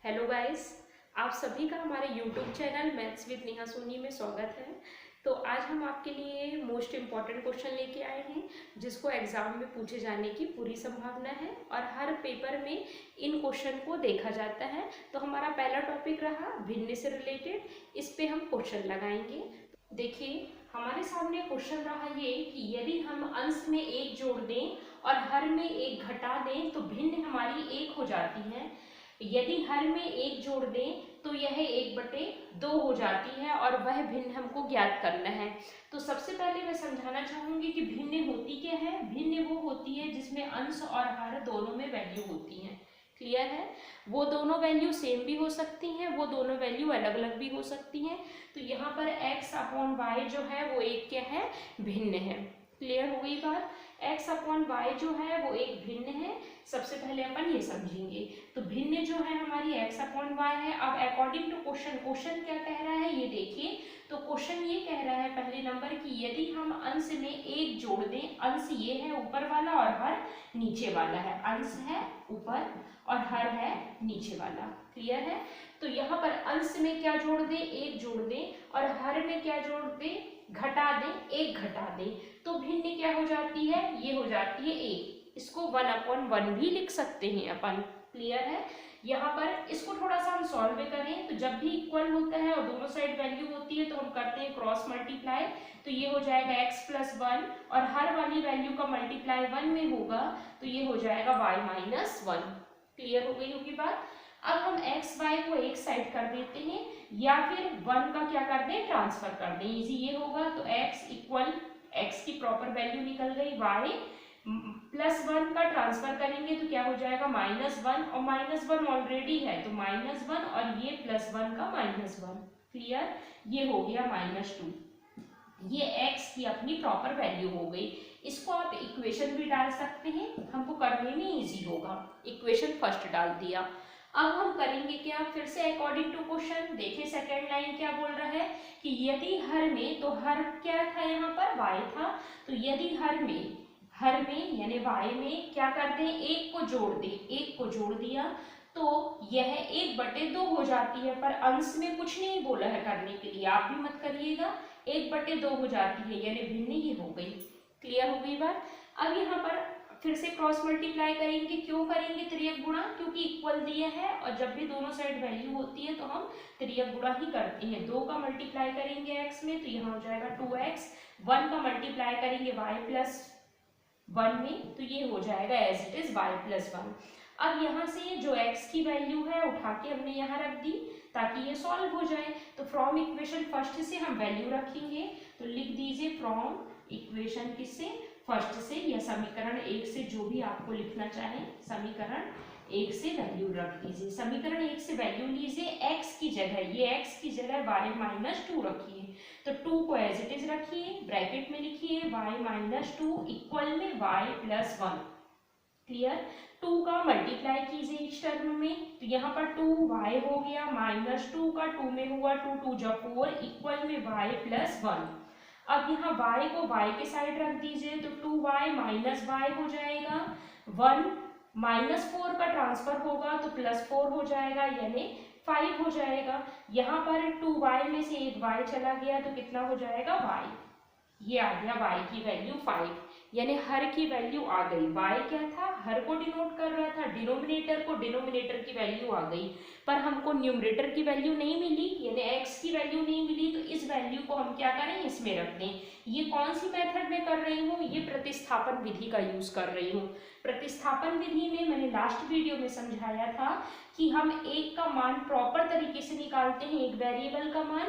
Hello guys, आप सभी का हमारे YouTube channel maths with Neha Soni में स्वागत है। तो आज हम आपके लिए मोस्ट इम्पॉर्टेंट क्वेश्चन लेके आए हैं जिसको एग्जाम में पूछे जाने की पूरी संभावना है और हर पेपर में इन क्वेश्चन को देखा जाता है। तो हमारा पहला टॉपिक रहा भिन्न से रिलेटेड, इस पे हम क्वेश्चन लगाएंगे। देखिए, हमारे सामने क्वेश्चन रहा ये कि यदि हम अंश में एक जोड़ दें और हर में एक घटा दें तो भिन्न हमारी एक हो जाती है। यदि हर में एक जोड़ दें तो यह 1/2 हो जाती है और वह भिन्न हमको ज्ञात करना है। तो सबसे पहले मैं समझाना चाहूंगी कि भिन्न होती क्या है। भिन्न वो होती है जिसमें अंश और हर दोनों में वैल्यू होती है। क्लियर है? वो दोनों वैल्यू सेम भी हो सकती हैं, वो दोनों वैल्यू अलग अलग भी हो सकती हैं। तो यहाँ पर x/y जो है वो एक क्या है, भिन्न है। क्लियर हो गई बात? x/y जो है वो एक भिन्न है। सबसे पहले अपन ये समझेंगे। तो भिन्न जो है हमारी x/y है। अब अकॉर्डिंग टू क्वेश्चन क्या कह रहा है ये देखिए। तो क्वेश्चन ये कह रहा है पहले नंबर की यदि हम अंश में एक जोड़ दें, अंश ये है ऊपर वाला और हर नीचे वाला है। अंश है ऊपर और हर है नीचे वाला। क्लियर है? तो यहाँ पर अंश में क्या जोड़ दें, एक जोड़ दें, और हर में क्या जोड़ दें, घटा दें, एक घटा दें। तो भिन्न क्या हो जाती है, ये हो जाती है एक। इसको 1/1 भी लिख सकते हैं अपन। क्लियर है? यहाँ पर इसको थोड़ा सा हम सॉल्व करें तो जब भी इक्वल होता है और दोनों साइड वैल्यू होती है तो हम करते हैं क्रॉस मल्टीप्लाई। तो ये हो जाएगा x+1 और हर वाली वैल्यू का मल्टीप्लाई 1 में होगा तो ये हो जाएगा y-1। क्लियर हो गई होगी बात? अब हम x y को एक साइड कर देते हैं या फिर 1 का क्या कर दें, ट्रांसफर कर दें। इजी ये होगा। तो x की प्रॉपर वैल्यू निकल गई, y +1 का ट्रांसफर करेंगे तो क्या हो जाएगा, -1, और -1 ऑलरेडी है तो -1 और ये +1 का -1। क्लियर? ये हो गया -2। ये x की अपनी प्रॉपर वैल्यू हो गई। इसको आप इक्वेशन भी डाल सकते हैं, हमको करने में इजी होगा। इक्वेशन फर्स्ट डाल दिया। अब हम करेंगे क्या, फिर से अकॉर्डिंग टू क्वेश्चन। देखिए सेकेंड लाइन क्या बोल रहा है कि यदि हर में, तो हर क्या था यहाँ पर, y था। तो यदि हर में यानी y में क्या करते हैं, एक को जोड़ दे, एक को जोड़ दिया तो यह 1/2 हो जाती है। पर अंश में कुछ नहीं बोला है करने के लिए, आप भी मत करिएगा। 1/2 हो जाती है यानी भिन्न ही हो गई। क्लियर हो गई बात? अब यहाँ पर फिर से क्रॉस मल्टीप्लाई करेंगे। क्यों करेंगे त्रियक गुणा, क्योंकि इक्वल दिया है और जब भी दोनों साइड वैल्यू होती है तो हम त्रियक गुणा ही करते हैं। 2 का मल्टीप्लाई करेंगे x में तो यहाँ हो जाएगा 2x। 1 का मल्टीप्लाई करेंगे y+1 में तो ये हो जाएगा एज इट इज y+1। अब यहाँ से जो x की वैल्यू है उठा के हमने यहाँ रख दी ताकि ये सॉल्व हो जाए। तो फ्रॉम इक्वेशन फर्स्ट से हम वैल्यू रखेंगे। तो लिख दीजिए फ्रॉम इक्वेशन किससे, फर्स्ट से या समीकरण 1 से, जो भी आपको लिखना चाहे। समीकरण 1 से वैल्यू रख दीजिए। समीकरण 1 से वैल्यू लीजिए, x की जगह, ये x की जगह y-2 रखिए। तो 2 को एज इट इज रखिए, ब्रैकेट में लिखिए y-2 इक्वल में y+1। क्लियर? 2 का मल्टीप्लाई कीजिए इस टर्म में। तो यहाँ पर 2y हो गया, -2 का 2 में हुआ 2 2 जा 4 इक्वल में y+1। अब यहाँ y को y के साइड रख दीजिए तो 2y -y हो जाएगा। 1 -4 का ट्रांसफर होगा तो +4 हो जाएगा यानी 5 हो जाएगा। यहाँ पर 2y में से एक y चला गया तो कितना हो जाएगा, y। ये आ गया y की वैल्यू 5 यानी हर की वैल्यू आ गई। y क्या था, हर को डिनोट कर रहा था, डिनोमिनेटर को, डिनोमिनेटर की वैल्यू आ गई। पर हमको न्यूमरेटर की वैल्यू नहीं मिली यानी x की वैल्यू नहीं मिली। तो इस वैल्यू को हम क्या करें, इसमें रख दें। ये कौन सी मेथड में कर रही हूँ, ये प्रतिस्थापन विधि का यूज कर रही हूँ। प्रतिस्थापन विधि में मैंने लास्ट वीडियो में समझाया था कि हम एक का मान प्रॉपर तरीके से निकालते हैं, एक वेरिएबल का मान।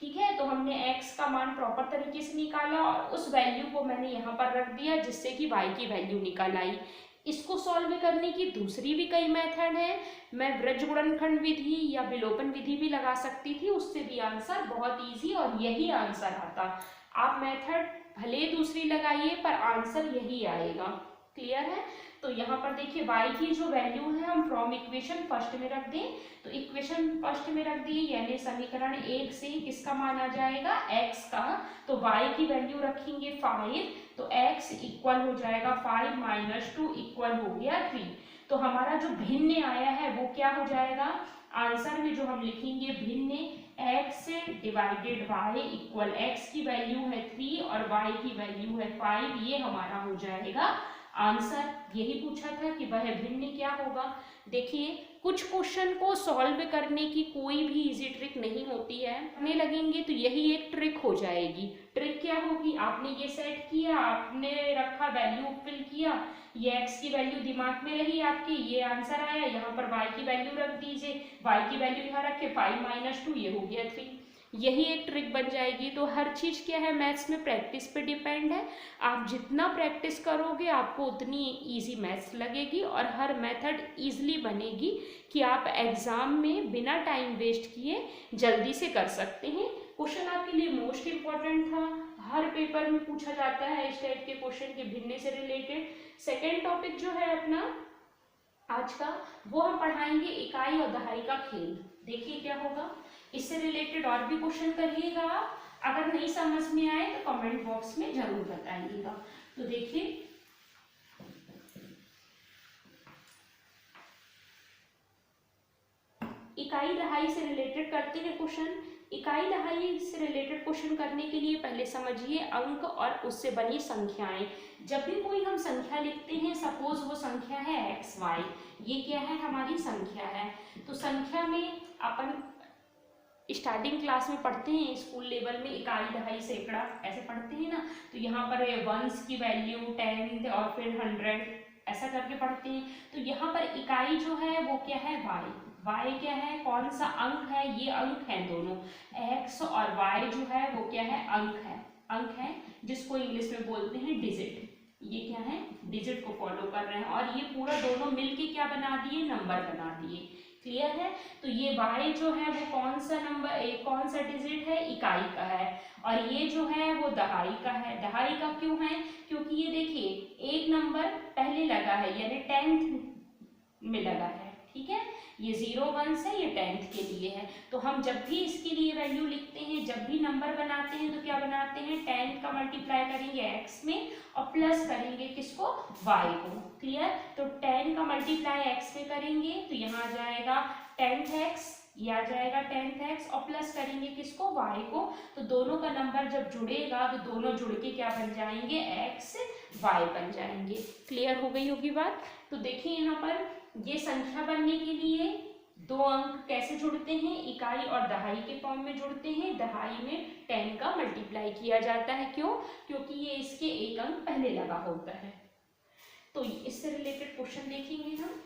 ठीक है? तो हमने x का मान प्रॉपर तरीके से निकाला और उस वैल्यू को मैंने यहाँ पर रख दिया जिससे कि y की वैल्यू निकल आई। इसको सॉल्व करने की दूसरी भी कई मेथड है। मैं वृज्ज गुणनखंड विधि या विलोपन विधि भी लगा सकती थी, उससे भी आंसर बहुत इजी और यही आंसर आता। आप मेथड भले दूसरी लगाइए पर आंसर यही आएगा। क्लियर है? तो यहाँ पर देखिए y की जो वैल्यू है हम फ्रॉम इक्वेशन फर्स्ट में रख दें। तो इक्वेशन फर्स्ट में रख दिए यानी समीकरण 1 से किसका मान आ जाएगा, x का। तो y की वैल्यू रखेंगे 5 तो x इक्वल हो जाएगा 5 - 2 इक्वल हो गया 3। तो हमारा जो भिन्न आया है वो क्या हो जाएगा, आंसर में जो हम लिखेंगे भिन्न x divided y equal x की वैल्यू है 3 और y की वैल्यू है 5, ये हमारा हो जाएगा आंसर। यही पूछा था कि वह भिन्न क्या होगा। देखिए कुछ क्वेश्चन को सॉल्व करने की कोई भी इजी ट्रिक नहीं होती है, करने लगेंगे तो यही एक ट्रिक हो जाएगी। ट्रिक क्या होगी, आपने ये सेट किया, आपने रखा, वैल्यू फिल किया, ये x की वैल्यू दिमाग में रही आपकी, ये आंसर आया, यहाँ पर y की वैल्यू रख दीजिए, y की वैल्यू यहाँ रखे 5 - 2, ये हो गया 3, यही एक ट्रिक बन जाएगी। तो हर चीज़ क्या है मैथ्स में प्रैक्टिस पे डिपेंड है, आप जितना प्रैक्टिस करोगे आपको उतनी इजी मैथ्स लगेगी और हर मेथड इजीली बनेगी कि आप एग्ज़ाम में बिना टाइम वेस्ट किए जल्दी से कर सकते हैं। क्वेश्चन आपके लिए मोस्ट इम्पॉर्टेंट था, हर पेपर में पूछा जाता है इस टाइप के क्वेश्चन के भिन्न से रिलेटेड। सेकेंड टॉपिक जो है अपना आज का, वो हम पढ़ाएंगे इकाई और दहाई का खेल। देखिए क्या होगा, इससे रिलेटेड और भी क्वेश्चन करिएगा आप, अगर नहीं समझ में आए तो कमेंट बॉक्स में जरूर बताइएगा। तो देखिए इकाई दहाई से रिलेटेड करते हैं क्वेश्चन। इकाई दहाई से रिलेटेड क्वेश्चन करने के लिए पहले समझिए अंक और उससे बनी संख्याएं। जब भी कोई हम संख्या लिखते हैं, सपोज वो संख्या है एक्स वाई, ये क्या है हमारी संख्या है, तो संख्या में अपन स्टार्टिंग क्लास में पढ़ते हैं, स्कूल लेवल में इकाई दहाई सैकड़ा ऐसे पढ़ते हैं ना, तो यहाँ पर वंस की वैल्यू 10 और फिर 100 ऐसा करके पढ़ते हैं। तो यहाँ पर इकाई जो है वो क्या है वाई, वाई क्या है, कौन सा अंक है, ये अंक है दोनों, एक्स और वाई जो है वो क्या है अंक है जिसको इंग्लिश में बोलते हैं डिजिट। ये क्या है डिजिट को फॉलो कर रहे हैं और ये पूरा दोनों मिलके क्या बना दिए, नंबर बना दिए। क्लियर है। तो ये y जो है वो कौन सा नंबर, कौन सा डिजिट है, इकाई का है, और ये जो है वो दहाई का है। दहाई का क्यों है, क्योंकि ये देखिए एक नंबर पहले लगा है यानी 10th में लगा है, ठीक है, ये 0 1 से ये 10th के लिए है। तो हम जब भी इसके लिए वैल्यू लिखते हैं, जब भी नंबर बनाते हैं तो क्या बनाते हैं, 10 का मल्टीप्लाई करेंगे x में और प्लस करेंगे किसको, y को। क्लियर। तो 10 का मल्टीप्लाई x में करेंगे तो यहाँ आ जाएगा 10x, ये आ जाएगा 10x और प्लस करेंगे किसको, y को। तो दोनों का नंबर जब जुड़ेगा तो दोनों जुड़ के क्या बन जाएंगे, x y बन जाएंगे। क्लियर हो गई होगी बात। तो देखिए यहाँ पर ये संख्या बनने के लिए दो अंक कैसे जुड़ते हैं, इकाई और दहाई के फॉर्म में जुड़ते हैं। दहाई में 10 का मल्टीप्लाई किया जाता है, क्यों, क्योंकि ये इसके एक अंक पहले लगा होता है। तो इससे रिलेटेड क्वेश्चन देखेंगे हम।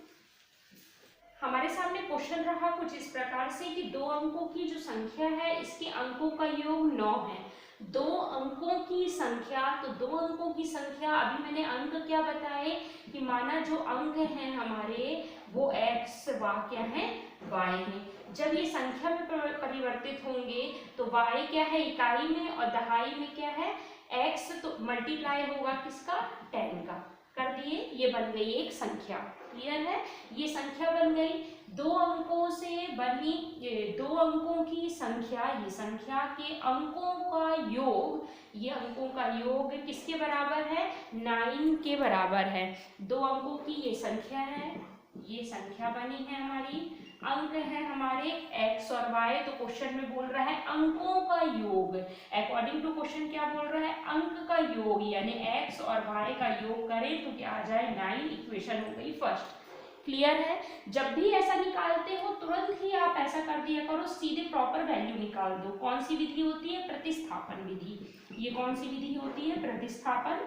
हमारे सामने क्वेश्चन रहा कुछ इस प्रकार से कि दो अंकों की जो संख्या है इसके अंकों का योग 9 है। दो अंकों की संख्या, तो दो अंकों की संख्या, अभी मैंने अंक क्या बताए कि माना जो अंक हैं हमारे वो x व क्या है y है। जब ये संख्या में परिवर्तित होंगे तो y क्या है इकाई में और दहाई में क्या है x, तो मल्टीप्लाई होगा किसका, 10 का। कर दिए, ये बन गई एक संख्या। क्लियर है, ये संख्या बन गई। दो अंकों से बनी, दो अंकों की संख्या, ये संख्या के अंकों का योग, ये अंकों का योग किसके बराबर है, 9 के बराबर है। दो अंकों की ये संख्या है, ये संख्या बनी है हमारी, अंक है हमारे x और y। तो क्वेश्चन में बोल रहा है अंकों का योग, अकॉर्डिंग टू क्वेश्चन क्या बोल रहा है, अंक का योग, यानी x और y का योग करें तो क्या आ जाए 9। इक्वेशन हो गई फर्स्ट। क्लियर है। जब भी ऐसा निकालते हो तुरंत ही आप ऐसा कर दिया करो, सीधे प्रॉपर वैल्यू निकाल दो। कौन सी विधि होती है, प्रतिस्थापन विधि। ये कौन सी विधि होती है, प्रतिस्थापन।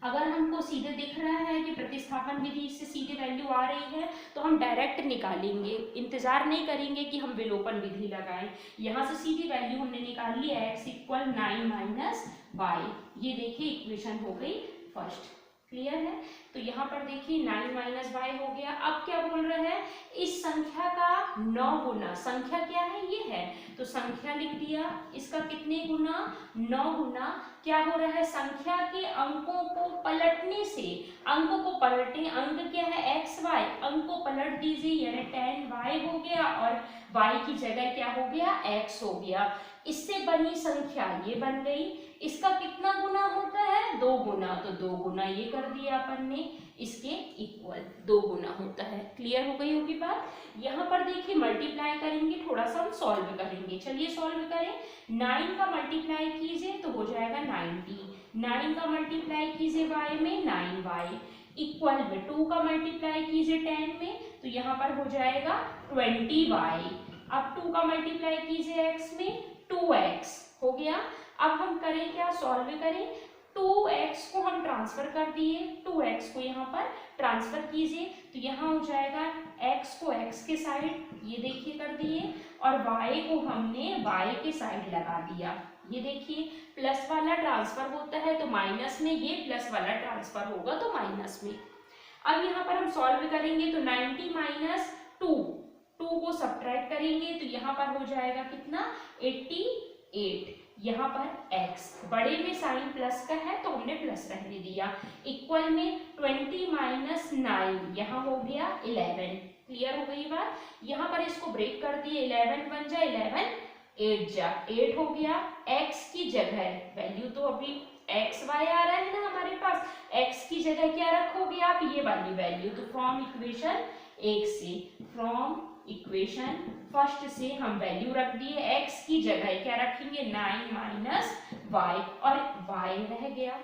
अगर हमको सीधे दिख रहा है कि प्रतिस्थापन विधि से सीधे वैल्यू आ रही है तो हम डायरेक्ट निकालेंगे, इंतजार नहीं करेंगे कि हम विलोपन विधि लगाएं। यहाँ से सीधी वैल्यू हमने निकाल ली x = 9 - y। ये देखिए इक्वेशन हो गई फर्स्ट। क्लियर है। तो यहाँ पर देखिए 9 - y हो गया। अब क्या बोल रहा है, इस संख्या का 9 गुना, संख्या क्या है ये है, तो संख्या लिख दिया, इसका कितने गुना, 9 गुना। क्या हो रहा है, संख्या के अंकों को पलटने से, अंकों को पलटे, अंक क्या है एक्स वाई, अंक को पलट दीजिए, यानी 10y हो गया और y की जगह क्या हो गया, x हो गया। इससे बनी संख्या ये बन गई, इसका कितना गुना होता है, 2 गुना, तो 2 गुना ये कर दिया अपन ने, इसके इक्वल 2 गुना होता है। क्लियर हो गई होगी बात। यहाँ पर देखिए मल्टीप्लाई करेंगे, थोड़ा सा हम सॉल्व करेंगे, चलिए सॉल्व करें। 9 का मल्टीप्लाई कीजिए तो हो जाएगा 90, 9 का मल्टीप्लाई कीजिए y में 9y, इक्वल में 2 का मल्टीप्लाई कीजिए 10 में तो यहाँ पर हो जाएगा 20y, अब 2 का मल्टीप्लाई कीजिए x में 2x हो गया। अब हम करें क्या, सॉल्व करें, 2x को हम ट्रांसफर कर दिए, 2x को यहाँ पर ट्रांसफर कीजिए तो यहाँ हो जाएगा x को x के साइड ये देखिए कर दिए और y को हमने y के साइड लगा दिया। ये देखिए प्लस वाला ट्रांसफर होता है तो माइनस में, ये प्लस वाला ट्रांसफर होगा तो माइनस में। अब यहाँ पर हम सॉल्व करेंगे तो 90 माइनस 2 को सब्ट्रैक्ट करेंगे तो यहाँ पर हो जाएगा कितना, 88। यहाँ पर x बड़े में साइन प्लस का है तो हमने प्लस रहने दिया, इक्वल में 20 माइनस 9 यहाँ हो गया 11। क्लियर हो गई बात। यहाँ पर इसको ब्रेक कर दिए, 11 बन जाए 11, 8 जा 8 हो गया। x की जगह वैल्यू तो अभी x y आ रहा है ना हमारे पास, x की जगह क्या रखोगे आप, ये वाली वैल्यू, तो फ्रॉम इक्वेशन 1 से, फ्रॉम इक्वेशन फर्स्ट से हम वैल्यू रख दिए, x की जगह क्या रखेंगे 9 माइनस y और y रह गया।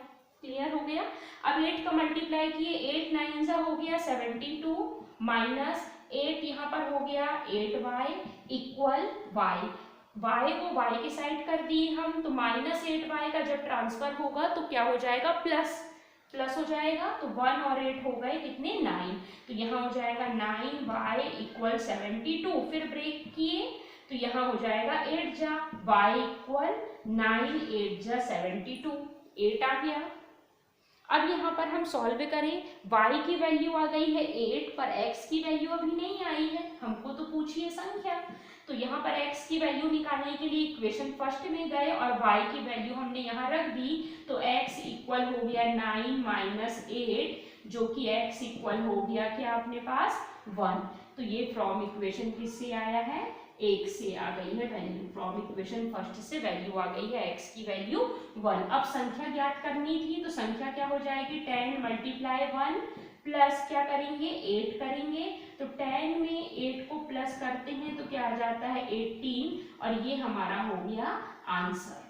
क्लियर हो गया। अब 8 का मल्टीप्लाई किए, 8 9 जा हो गया 72 माइनस 8 यहाँ पर हो गया 8y इक्वल y को y की साइड कर दिए हम तो माइनस 8y का जब ट्रांसफर होगा तो क्या हो जाएगा, प्लस हो जाएगा तो 1 और 8 हो गए कितने 9, तो यहाँ हो जाएगा 9y इक्वल 72, फिर ब्रेक किए तो यहाँ हो जाएगा 8 जा y इक्वल 9 8 जा 72, 8 आ गया। अब यहाँ पर हम सॉल्व करें, y की वैल्यू आ गई है 8 पर x की वैल्यू अभी नहीं आई है, हमको तो पूछी है संख्या, तो यहाँ पर x की वैल्यू निकालने के लिए इक्वेशन फर्स्ट में गए और y की वैल्यू हमने यहाँ रख दी तो x इक्वल हो गया 9 माइनस 8 जो कि x इक्वल हो गया क्या अपने पास 1। तो ये फ्रॉम इक्वेशन किससे आया है, 1 से आ गई है वैल्यू, फ्रॉम इक्वेशन फर्स्ट से वैल्यू आ गई है x की वैल्यू 1। अब संख्या ज्ञात करनी थी तो संख्या क्या हो जाएगी, 10 मल्टीप्लाई 1 प्लस क्या करेंगे 8 करेंगे, तो 10 में 8 को प्लस करते हैं तो क्या आ जाता है 18 और ये हमारा हो गया आंसर।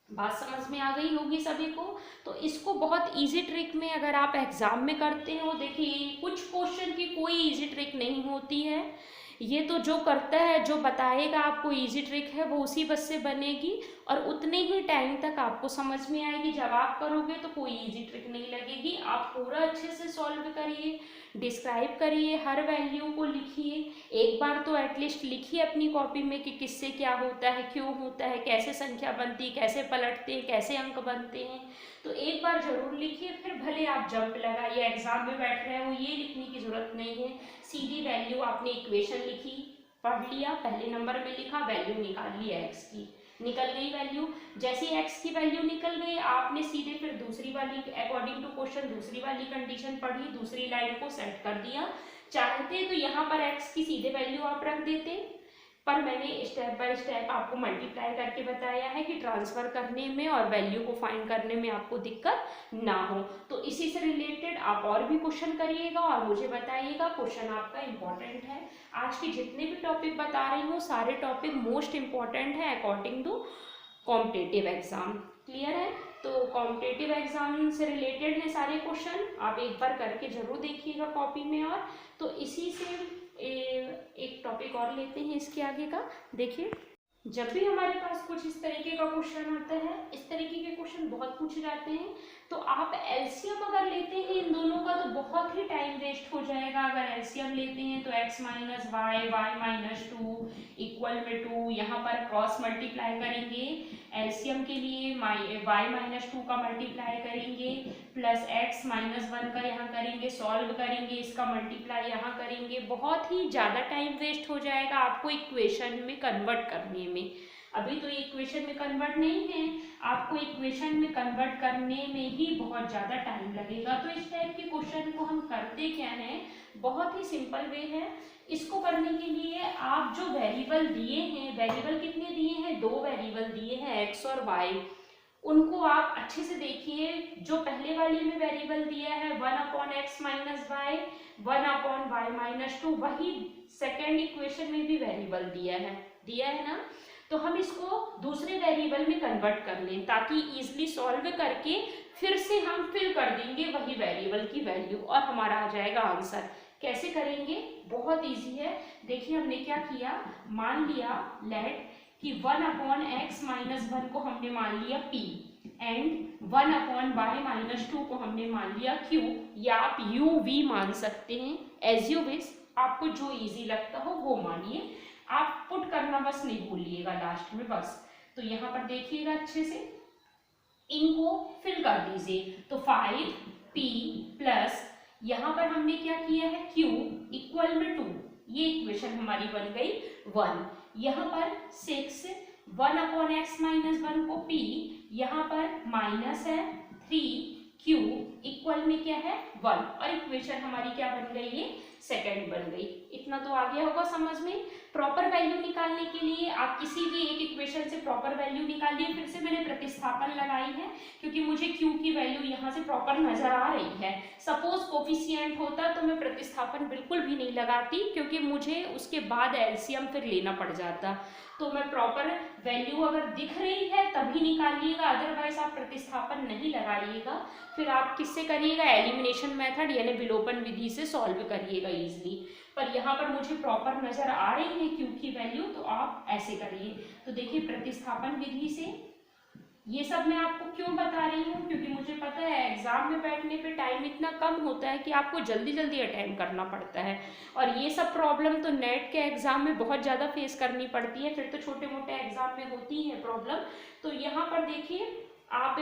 बात समझ में आ गई होगी सभी को। तो इसको बहुत इजी ट्रिक में अगर आप एग्जाम में करते हो, देखिए कुछ क्वेश्चन की कोई इजी ट्रिक नहीं होती है, ये तो जो करता है जो बताएगा आपको इजी ट्रिक है वो उसी बस से बनेगी और उतने ही टाइम तक आपको समझ में आएगी। जब आप करोगे तो कोई इजी ट्रिक नहीं लगेगी। आप पूरा अच्छे से सॉल्व करिए, डिस्क्राइब करिए, हर वैल्यू को लिखिए, एक बार तो एटलीस्ट लिखिए अपनी कॉपी में कि किससे क्या होता है, क्यों होता है, कैसे संख्या बनती है, कैसे पलटते हैं, कैसे अंक बनते हैं, तो एक बार जरूर लिखिए। फिर भले आप जंप लगाइए, एग्जाम में बैठ रहे हो ये लिखने की जरूरत नहीं है, सीधी वैल्यू आपने इक्वेशन लिखी, पढ़ लिया, पहले नंबर में लिखा, वैल्यू निकाल लिया एक्स की, निकल गई वैल्यू। जैसे एक्स की वैल्यू निकल गई आपने सीधे फिर दूसरी वाली अकॉर्डिंग टू क्वेश्चन दूसरी वाली कंडीशन पढ़ी, दूसरी लाइन को सेट कर दिया। चाहते तो यहाँ पर एक्स की सीधे वैल्यू आप रख देते, पर मैंने स्टेप बाय स्टेप आपको मल्टीप्लाई करके बताया है कि ट्रांसफर करने में और वैल्यू को फाइंड करने में आपको दिक्कत ना हो। तो इसी से रिलेटेड आप और भी क्वेश्चन करिएगा और मुझे बताइएगा, क्वेश्चन आपका इम्पोर्टेंट है। आज के जितने भी टॉपिक बता रही हूँ सारे टॉपिक मोस्ट इम्पॉर्टेंट है according to competitive exam. Clear है। तो कॉम्पिटिटिव एग्जाम से रिलेटेड है सारे क्वेश्चन, आप एक बार करके जरूर देखिएगा कॉपी में। और तो इसी से एक टॉपिक और लेते हैं इसके आगे का। देखिए जब भी हमारे पास कुछ इस तरीके का क्वेश्चन आता है, इस तरीके के क्वेश्चन बहुत पूछे जाते हैं, तो आप एलसीएम अगर लेते हैं इन दोनों का तो बहुत ही टाइम वेस्ट हो जाएगा। अगर एलसीएम लेते हैं तो x minus y, y minus two equal में 2, यहाँ पर क्रॉस मल्टीप्लाई करेंगे एलसीएम के लिए वाई माइनस टू का मल्टीप्लाई करेंगे प्लस x माइनस वन का यहाँ करेंगे, सॉल्व करेंगे, इसका मल्टीप्लाई यहाँ करेंगे, बहुत ही ज़्यादा टाइम वेस्ट हो जाएगा आपको इक्वेशन में कन्वर्ट करने में। अभी तो इक्वेशन में कन्वर्ट नहीं है, आपको इक्वेशन में कन्वर्ट करने में ही बहुत ज़्यादा टाइम लगेगा। तो इस टाइप के क्वेश्चन को हम करते क्या हैं, बहुत ही सिंपल वे है। इसको करने के लिए आप जो वेरिएबल दिए हैं, वेरिएबल कितने दिए हैं, 2 वेरिएबल दिए हैं x और y, उनको आप अच्छे से देखिए। जो पहले वाले में वेरिएबल दिया है 1/x minus y, 1/y minus two, वही सेकेंड इक्वेशन में भी वेरिएबल दिया है ना। तो हम इसको दूसरे वेरिएबल में कन्वर्ट कर लें ताकि इजीली सॉल्व करके फिर से हम फिल कर देंगे वही वेरिएबल की वैल्यू और हमारा आ जाएगा आंसर। कैसे करेंगे, बहुत इजी है। देखिए हमने क्या किया, मान लिया लेट कि 1/x माइनस वन को हमने मान लिया p and 1/y minus to को हमने मान लिया q, या आप u v मान सकते हैं, एज यू विश, आपको जो इजी लगता हो वो मानिए। आप पुट करना बस नहीं भूलिएगा लास्ट में बस। तो यहाँ पर देखिएगा अच्छे से, इनको फिल कर दीजिए। तो 5p प्लस यहाँ पर हमने क्या किया है q इक्वल में 2, ये इक्वेशन हमारी बन गई 1। यहाँ पर 6 1/x माइनस वन को p, यहाँ पर माइनस है 3q इक्वल में क्या है 1, और इक्वेशन हमारी क्या बन गई, ये सेकंड बन गई। इतना तो आ गया होगा समझ में। प्रॉपर वैल्यू निकालने के लिए आप किसी भी एक इक्वेशन से प्रॉपर वैल्यू निकालिए। फिर से मैंने प्रतिस्थापन लगाई है क्योंकि मुझे q की वैल्यू यहाँ से प्रॉपर नजर आ रही है। सपोज कोफिशिएंट होता तो मैं प्रतिस्थापन बिल्कुल भी नहीं लगाती क्योंकि मुझे उसके बाद एलसीएम फिर लेना पड़ जाता। तो मैं प्रॉपर वैल्यू अगर दिख रही है तभी निकालिएगा, अदरवाइज आप प्रतिस्थापन नहीं लगाइएगा। फिर आप किससे करिएगा, एलिमिनेशन मेथड यानी विलोपन विधि से सॉल्व करिएगा इजीली। पर यहाँ पर मुझे प्रॉपर नजर आ रही है q की वैल्यू, तो आप ऐसे करिए। तो देखिए प्रतिस्थापन विधि से, ये सब मैं आपको क्यों बता रही हूँ, क्योंकि मुझे पता है एग्जाम में बैठने पे टाइम इतना कम होता है कि आपको जल्दी जल्दी अटेम्प्ट करना पड़ता है, और ये सब प्रॉब्लम तो नेट के एग्जाम में बहुत ज़्यादा फेस करनी पड़ती है। फिर तो छोटे मोटे एग्जाम में होती है प्रॉब्लम। तो यहाँ पर देखिए आप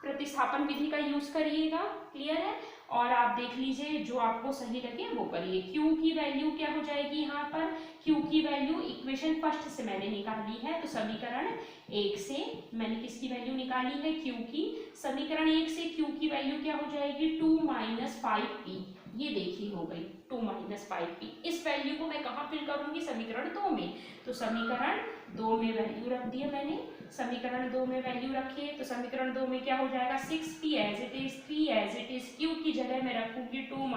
प्रतिस्थापन विधि का यूज करिएगा, क्लियर है। और आप देख लीजिए जो आपको सही लगे वो करिए। q की वैल्यू क्या हो जाएगी, यहाँ पर q की वैल्यू इक्वेशन फर्स्ट से मैंने निकाली है, तो समीकरण 1 से मैंने किसकी वैल्यू निकाली है, q की। समीकरण 1 से q की वैल्यू क्या हो जाएगी, 2 - 5p, ये देखिए हो गई 2 - 5p। इस वैल्यू को मैं कहाँ फिल करूंगी, समीकरण 2 में। तो समीकरण 2 में वैल्यू रख दिया मैंने, समीकरण 2 में वैल्यू रखी है। तो समीकरण 2 में क्या हो जाएगा, 6p as it is, 3 as it is, q की जगह मैं रखूंगी 2 -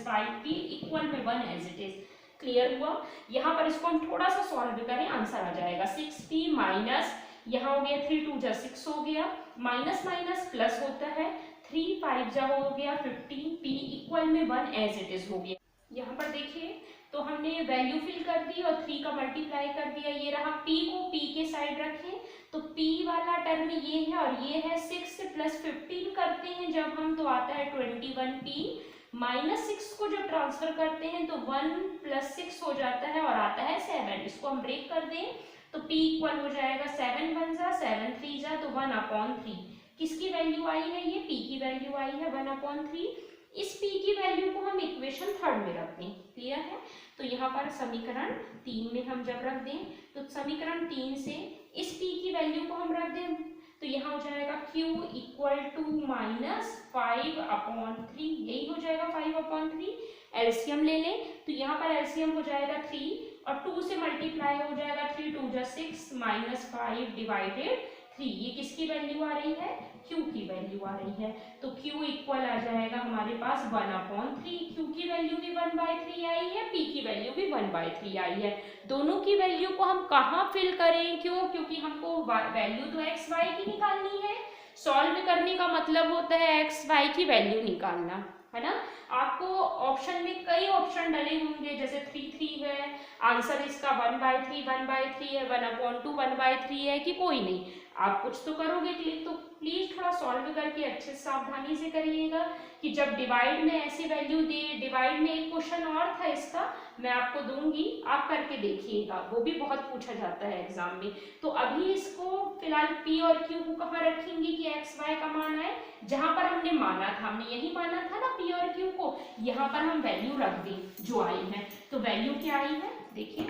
5p इक्वल में 1 एज इट इज। क्लियर हुआ। यहाँ पर इसको हम थोड़ा सा सॉल्व करें, आंसर आ जाएगा 6p माइनस, यहाँ हो गया 3 2 जा 6 हो गया, माइनस माइनस प्लस होता है, 3 5 जा हो गया 15p इक्वल में 1 एज इट इज हो गया। यहाँ पर देखिए तो हमने वैल्यू फिल कर दी और 3 का मल्टीप्लाई कर दिया, ये रहा p को p के साइड रखें तो p वाला टर्म ये है और ये है 6 + 15 करते हैं जब हम, तो आता है 21p, -6 को जब ट्रांसफर करते हैं तो 1 + 6 हो जाता है और आता है 7। इसको हम ब्रेक कर दें तो p इक्वल हो जाएगा 7 1 जा 7 3 जा, तो 1/3। किसकी वैल्यू आई है, ये p की वैल्यू आई है 1/3। इस p की वैल्यू को हम इक्वेशन 3 में रख दें, क्लियर है। तो यहाँ पर समीकरण 3 में हम जब रख दें तो समीकरण 3 से इस p की वैल्यू को हम रख दें तो यहाँ हो जाएगा q इक्वल टू -5/3, यही हो जाएगा 5/3। एलसीएम ले लें तो यहाँ पर एलसीएम हो जाएगा 3 और 2 से मल्टीप्लाई हो जाएगा, 3 2 जा 6 -5 डिवाइडेड 3। ये किसकी वैल्यू आ रही है, q की वैल्यू आ रही है। तो q इक्वल आ जाएगा हमारे पास 1/3। q की वैल्यू भी 1/3 आई है, p की वैल्यू भी 1/3 आई है। दोनों की वैल्यू को हम कहाँ फिल करें, क्यों, क्योंकि हमको वैल्यू तो x y की निकालनी है। सॉल्व करने का मतलब होता है x y की वैल्यू निकालना, है ना। आपको ऑप्शन में कई ऑप्शन डले होंगे, जैसे 3 3 है, आंसर इसका 1/3 1/3 है, 1/2 1/3 है कि कोई नहीं। आप कुछ तो करोगे क्लिक, तो प्लीज थोड़ा सॉल्व करके अच्छे सावधानी से करिएगा कि जब डिवाइड में ऐसी वैल्यू दे, डिवाइड में एक क्वेश्चन और था इसका, मैं आपको दूंगी, आप करके देखिएगा, वो भी बहुत पूछा जाता है एग्जाम में। तो अभी इसको फिलहाल पी और क्यू को कहाँ रखेंगे कि एक्स वाई का मान आए, जहां पर हमने माना था, हमने यही माना था ना पी और क्यू को, यहाँ पर हम वैल्यू रख दें जो आई है। तो वैल्यू क्या आई है, देखिए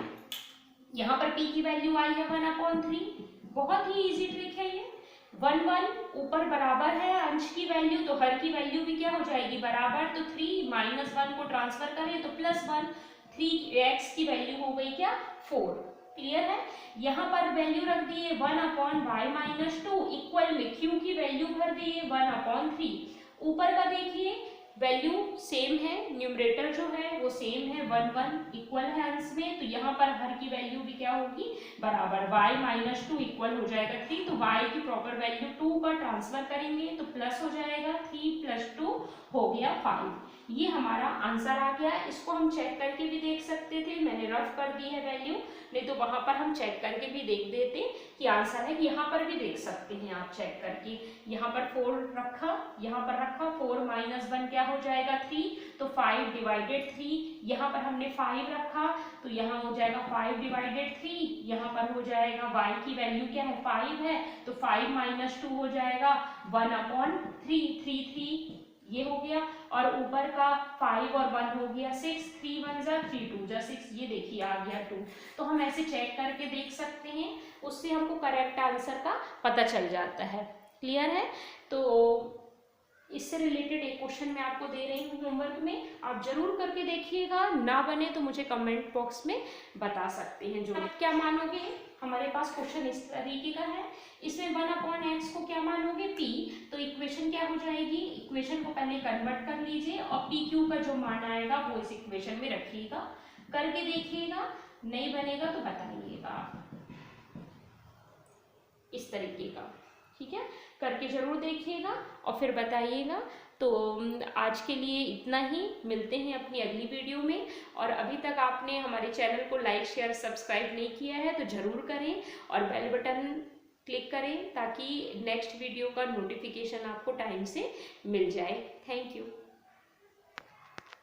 यहाँ पर p की वैल्यू आई है 1/3। बहुत ही इजी ट्रिक है ये। 1 ऊपर बराबर है अंश की वैल्यू, तो हर की वैल्यू भी क्या हो जाएगी बराबर, तो 3 -1 को ट्रांसफर करें तो +1, 3x की वैल्यू हो गई क्या 4। क्लियर है। यहाँ पर वैल्यू रख दिए 1/y-2 इक्वल में q की वैल्यू भर दिए 1/3। ऊपर का देखिए वैल्यू सेम है, न्यूमरेटर जो है वो सेम है, 1 इक्वल है अंश में, तो यहाँ पर हर की वैल्यू भी क्या होगी बराबर, y-2 इक्वल हो जाएगा 3, तो y की प्रॉपर वैल्यू 2 का ट्रांसफर करेंगे तो प्लस हो जाएगा 3 + 2 हो गया 5। ये हमारा आंसर आ गया। इसको हम चेक करके भी देख सकते थे, मैंने रफ कर दी है वैल्यू, नहीं तो वहां पर हम चेक करके भी देख देते कि आंसर है, कि यहाँ पर भी देख सकते हैं आप चेक करके। यहाँ पर 4 रखा, यहाँ पर रखा, 4 - 1 क्या हो जाएगा 3, तो 5/3। यहाँ पर हमने 5 रखा तो यहाँ हो जाएगा 5/3। यहाँ पर हो जाएगा y की वैल्यू क्या है 5 है, तो 5 - 2 हो जाएगा 1/3, 3 ये हो गया। और ऊपर का 5 और 1 हो गया 6, 3 1 जा 3 2 जा 6, ये देखिए आ गया 2। तो हम ऐसे चेक करके देख सकते हैं, उससे हमको करेक्ट आंसर का पता चल जाता है। क्लियर है। तो इससे रिलेटेड एक क्वेश्चन मैं आपको दे रही हूँ होमवर्क में, आप जरूर करके देखिएगा, ना बने तो मुझे कमेंट बॉक्स में बता सकते हैं। जो क्या मानोगे, हमारे पास क्वेश्चन इस तरीके का है, इसमें 1/x को क्या मानोगे p, तो इक्वेशन क्या हो जाएगी, इक्वेशन को पहले कन्वर्ट कर लीजिए और पी क्यू का जो मान आएगा वो इस इक्वेशन में रखिएगा, करके देखिएगा, नहीं बनेगा तो बताइएगा इस तरीके का। ठीक है, करके जरूर देखिएगा और फिर बताइएगा। तो आज के लिए इतना ही, मिलते हैं अपनी अगली वीडियो में। और अभी तक आपने हमारे चैनल को लाइक शेयर सब्सक्राइब नहीं किया है तो ज़रूर करें और बेल बटन क्लिक करें ताकि नेक्स्ट वीडियो का नोटिफिकेशन आपको टाइम से मिल जाए। Thank you.